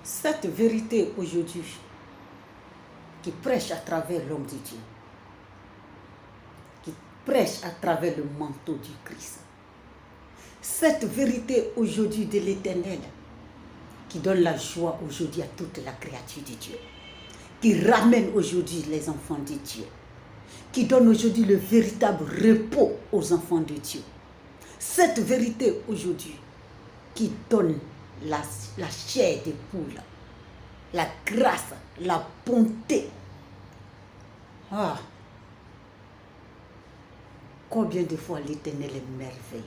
Cette vérité aujourd'hui qui prêche à travers l'homme de Dieu, qui prêche à travers le manteau du Christ. Cette vérité aujourd'hui de l'Éternel qui donne la joie aujourd'hui à toute la créature de Dieu, qui ramène aujourd'hui les enfants de Dieu, qui donne aujourd'hui le véritable repos aux enfants de Dieu. Cette vérité aujourd'hui qui donne la chair des poules, la grâce, la bonté. Ah, combien de fois l'Éternel est merveilleux.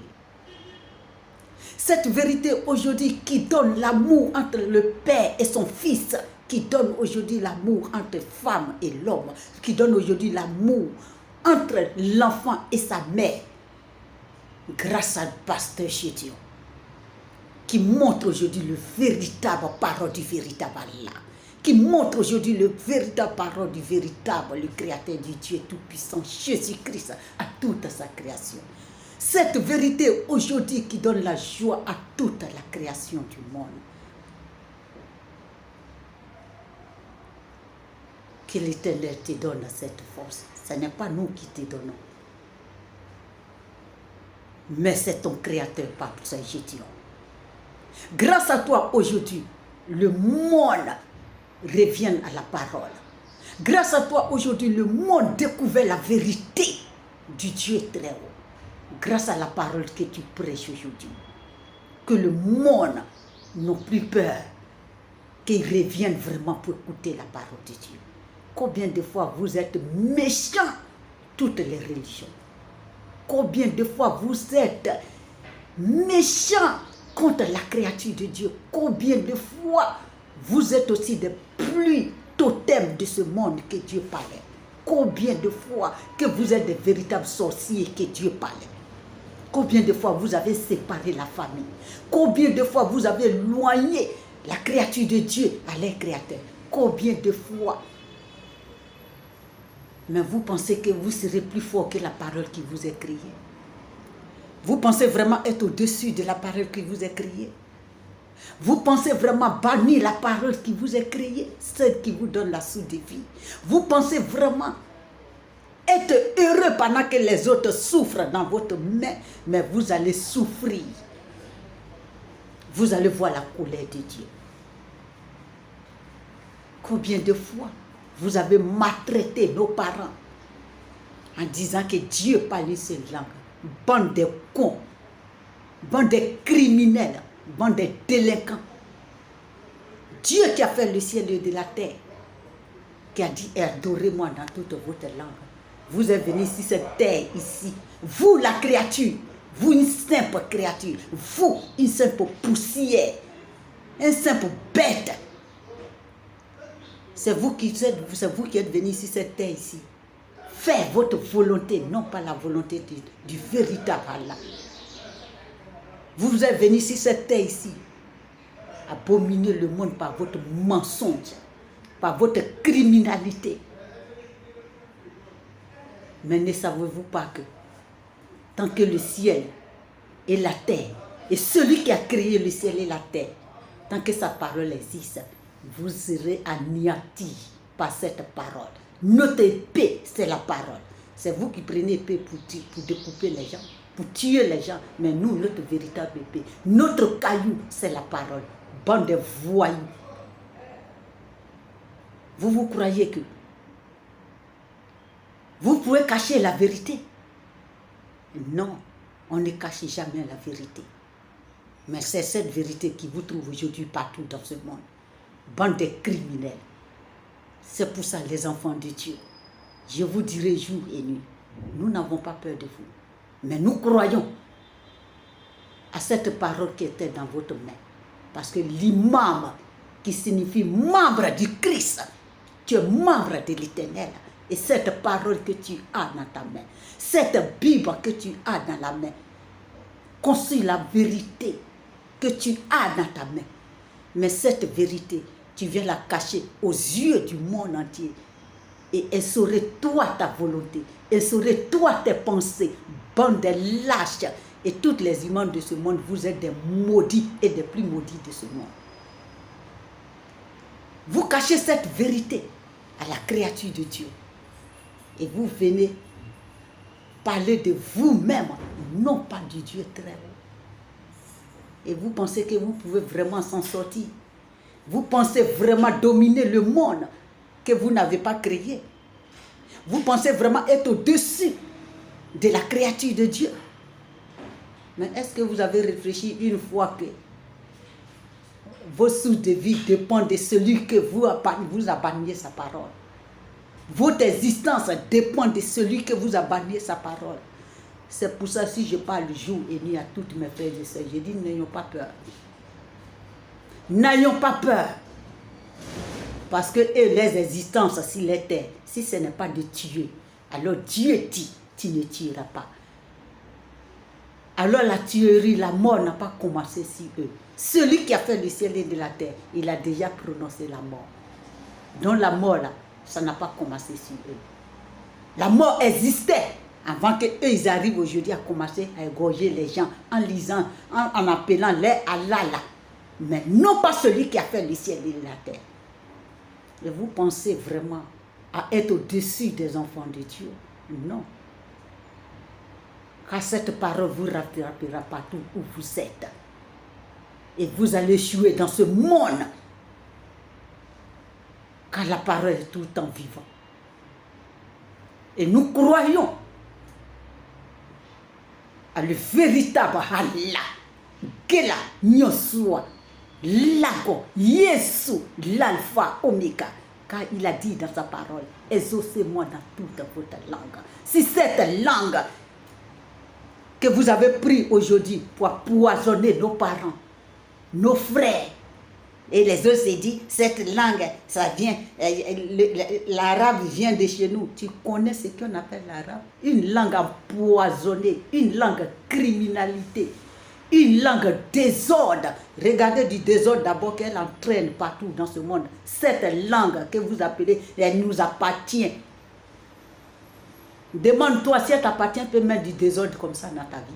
Cette vérité aujourd'hui qui donne l'amour entre le Père et son Fils, qui donne aujourd'hui l'amour entre femme et l'homme, qui donne aujourd'hui l'amour entre l'enfant et sa mère, grâce à pasteur Chétion, qui montre aujourd'hui le véritable parole du véritable Allah, qui montre aujourd'hui le véritable parole du véritable, le Créateur du Dieu Tout-Puissant, Jésus-Christ, à toute sa création. Cette vérité aujourd'hui qui donne la joie à toute la création du monde. Que l'Éternel te donne cette force. Ce n'est pas nous qui te donnons, mais c'est ton Créateur par Saint-Gédion. Grâce à toi aujourd'hui, le monde revient à la parole. Grâce à toi aujourd'hui, le monde découvre la vérité du Dieu très haut. Grâce à la parole que tu prêches aujourd'hui, que le monde n'a plus peur, qu'il revienne vraiment pour écouter la parole de Dieu. Combien de fois vous êtes méchants, toutes les religions. Combien de fois vous êtes méchants contre la créature de Dieu. Combien de fois vous êtes aussi des plus totems de ce monde que Dieu parlait. Combien de fois que vous êtes des véritables sorciers que Dieu parlait. Combien de fois vous avez séparé la famille. Combien de fois vous avez éloigné la créature de Dieu à leur créateur. Combien de fois. Mais vous pensez que vous serez plus fort que la parole qui vous est criée. Vous pensez vraiment être au-dessus de la parole qui vous est criée. Vous pensez vraiment bannir la parole qui vous est criée, celle qui vous donne la source de vie. Vous pensez vraiment être heureux pendant que les autres souffrent dans votre main, mais vous allez souffrir. Vous allez voir la colère de Dieu. Combien de fois vous avez maltraité nos parents en disant que Dieu parle une seule langue. Bande de cons, bande de criminels, bande de délinquants. Dieu qui a fait le ciel et de la terre, qui a dit adorez-moi dans toute votre langue. Vous êtes venus sur cette terre ici, vous la créature, vous une simple créature, vous une simple poussière, un simple bête. C'est vous qui êtes venus sur cette terre ici. Faire votre volonté, non pas la volonté du véritable Allah. Vous êtes venus sur cette terre ici, abominer le monde par votre mensonge, par votre criminalité. Mais ne savez-vous pas que tant que le ciel et la terre, et celui qui a créé le ciel et la terre, tant que sa parole existe, vous serez anéantis par cette parole. Notre épée, c'est la parole. C'est vous qui prenez épée pour découper les gens, pour tuer les gens. Mais nous, notre véritable épée, notre caillou, c'est la parole. Bande de voyous. Vous croyez que vous pouvez cacher la vérité? Non, on ne cache jamais la vérité. Mais c'est cette vérité qui vous trouve aujourd'hui partout dans ce monde. Bande de criminels. C'est pour ça, les enfants de Dieu, je vous dirai jour et nuit, nous n'avons pas peur de vous. Mais nous croyons à cette parole qui était dans votre main. Parce que l'imam, qui signifie membre du Christ, tu es membre de l'Éternel. Et cette parole que tu as dans ta main, cette Bible que tu as dans la main, conçoit la vérité que tu as dans ta main. Mais cette vérité, tu viens la cacher aux yeux du monde entier. Et elle saurait toi ta volonté. Elle saurait toi tes pensées. Bande de lâches. Et toutes les imams de ce monde, vous êtes des maudits et des plus maudits de ce monde. Vous cachez cette vérité à la créature de Dieu. Et vous venez parler de vous-même, non pas du Dieu très haut. Et vous pensez que vous pouvez vraiment s'en sortir. Vous pensez vraiment dominer le monde que vous n'avez pas créé. Vous pensez vraiment être au-dessus de la créature de Dieu. Mais est-ce que vous avez réfléchi une fois que vos sources de vie dépendent de celui que vous abandonnez sa parole? Votre existence dépend de celui que vous abandonnez sa parole. C'est pour ça, si je parle jour et nuit à toutes mes frères et sœurs, je dis n'ayons pas peur. N'ayons pas peur. Parce que les existences, s'il était, si ce n'est pas de tuer, alors Dieu dit, tu ne tueras pas. Alors la tuerie, la mort n'a pas commencé sur eux. Celui qui a fait le ciel et de la terre, il a déjà prononcé la mort. Donc la mort, là, ça n'a pas commencé sur eux. La mort existait avant qu'eux, ils arrivent aujourd'hui à commencer à égorger les gens en lisant, en appelant les Allah là. Mais non pas celui qui a fait le ciel et la terre. Et vous pensez vraiment à être au-dessus des enfants de Dieu? Non. Car cette parole vous rattrapera partout où vous êtes. Et vous allez échouer dans ce monde. Car la parole est tout le temps vivante. Et nous croyons à le véritable Allah. Kela Nyosua. Lago, Yesu, l'alpha, oméga. Car il a dit dans sa parole, exaucez-moi dans toute votre langue. Si cette langue que vous avez pris aujourd'hui pour poisonner nos parents, nos frères, et les autres se disent, cette langue, ça vient, l'arabe vient de chez nous. Tu connais ce qu'on appelle l'arabe? Une langue empoisonnée, une langue criminalité. Une langue désordre. Regardez du désordre d'abord qu'elle entraîne partout dans ce monde. Cette langue que vous appelez, elle nous appartient. Demande-toi si elle t'appartient, peut mettre du désordre comme ça dans ta vie.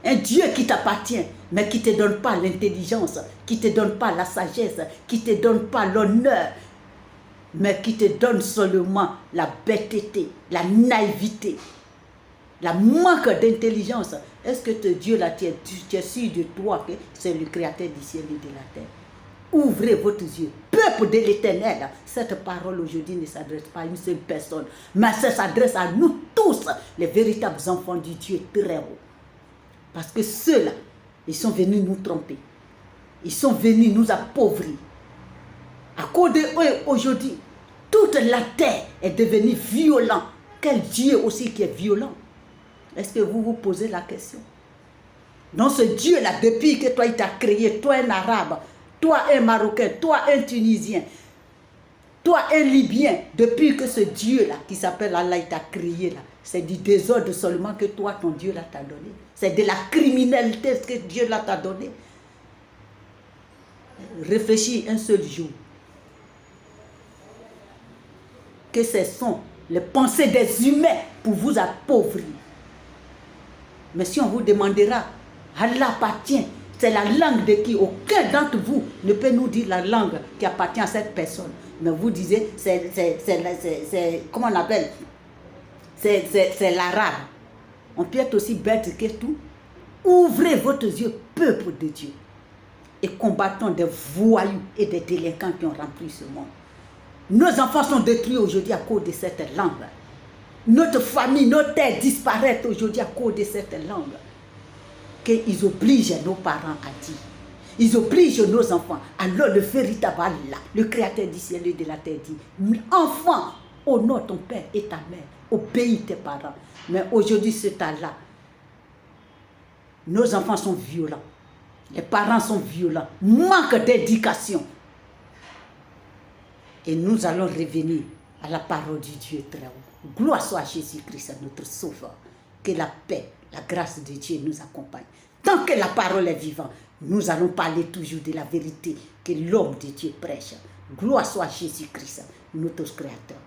Un Dieu qui t'appartient, mais qui ne te donne pas l'intelligence, qui ne te donne pas la sagesse, qui ne te donne pas l'honneur, mais qui te donne seulement la bêteté, la naïveté, la manque d'intelligence. Est-ce que Dieu là, tu es sûr de toi que c'est le créateur du ciel et de la terre? Ouvrez votre yeux. Peuple de l'Éternel, cette parole aujourd'hui ne s'adresse pas à une seule personne, mais ça s'adresse à nous tous, les véritables enfants du Dieu très haut. Parce que ceux-là, ils sont venus nous tromper. Ils sont venus nous appauvrir. À cause de eux, aujourd'hui, toute la terre est devenue violente. Quel Dieu aussi qui est violent? Est-ce que vous vous posez la question? Donc ce Dieu-là, depuis que toi, il t'a créé, toi un Arabe, toi un Marocain, toi un Tunisien, toi un Libyen, depuis que ce Dieu-là, qui s'appelle Allah, il t'a créé là, c'est du désordre seulement que toi, ton Dieu là t'a donné. C'est de la criminalité que Dieu là t'a donné. Réfléchis un seul jour. Que ce sont les pensées des humains pour vous appauvrir. Mais si on vous demandera, Allah appartient, c'est la langue de qui? Aucun d'entre vous ne peut nous dire la langue qui appartient à cette personne. Mais vous disiez, comment on appelle? C'est l'arabe. On peut être aussi bête que tout. Ouvrez vos yeux, peuple de Dieu, et combattons des voyous et des délinquants qui ont rempli ce monde. Nos enfants sont détruits aujourd'hui à cause de cette langue. Notre famille, nos terres disparaissent aujourd'hui à cause de cette langue. Qu'ils obligent nos parents à dire. Ils obligent nos enfants. Alors le véritable Allah, le créateur du ciel et de la terre dit, enfant, honore ton père et ta mère, obéis tes parents. Mais aujourd'hui, ce temps-là, nos enfants sont violents. Les parents sont violents. Manque d'éducation. Et nous allons revenir à la parole du Dieu très haut. Gloire soit à Jésus-Christ, notre Sauveur. Que la paix, la grâce de Dieu nous accompagne. Tant que la parole est vivante, nous allons parler toujours de la vérité que l'homme de Dieu prêche. Gloire soit à Jésus-Christ, notre Créateur.